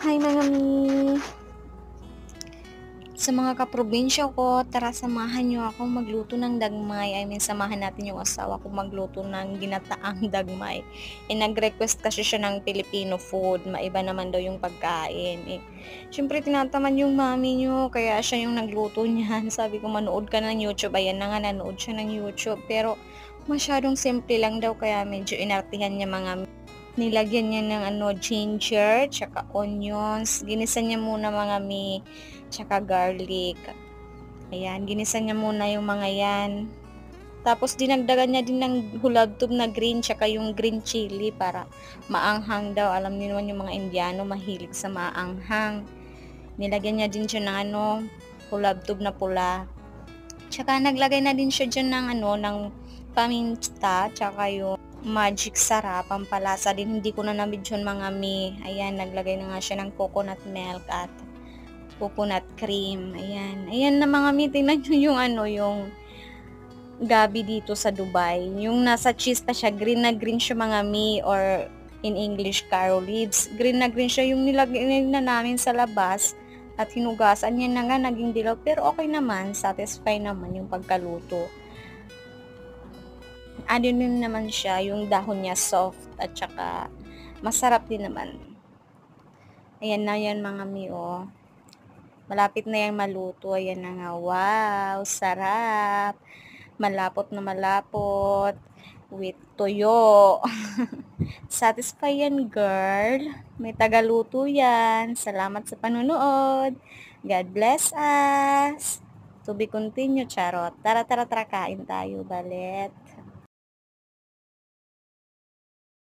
Hi mga mi! Sa mga kaprobinsya ko, tara samahan niyo ako magluto ng dagmay. Samahan natin yung asawa ko magluto ng ginataang dagmay. Nag-request kasi siya ng Filipino food. Maiba naman daw yung pagkain. Siyempre tinataman yung mami niyo, kaya siya yung nagluto niyan. Sabi ko, manood ka ng YouTube. Ayan na nga, nanood siya ng YouTube. Pero masyadong simple lang daw, kaya medyo inartihan niya mga nilagyan niya ng ginger, tsaka onions. Ginisa niya muna mga tsaka garlic. Ayan, ginisa niya muna yung mga yan. Tapos dinagdagan niya din ng hulabtob na green tsaka yung green chili para maanghang daw. Alam niyo naman yung mga Indiano mahilig sa maanghang. Nilagyan niya din siya ng hulabtob na pula. Tsaka naglagay na din siya dyan ng paminta tsaka yung magic sarap, pampalasa din. Hindi ko na nabidyon mga mi. Ayan, naglagay na nga siya ng coconut milk at coconut cream. Ayan. Ayan na mga mi, tingnan nyo yung yung gabi dito sa Dubai. Yung nasa cheese pa siya, green na green siya mga mi, or in English, carrot leaves. Green na green siya yung nilagay na namin sa labas at hinugasan niya na nga, naging dilaw. Pero okay naman, satisfy naman yung pagkaluto. Ano din naman siya, yung dahon niya soft at saka masarap din naman. Ayan na yan mga mi, oh. Malapit na yung maluto. Ayan na nga. Wow! Sarap! Malapot na malapot. With toyo. Satisfy yan, girl. May tagaluto yan. Salamat sa panunood. God bless us. To be continued, charot. Tara, tara, tara, kain tayo, balet.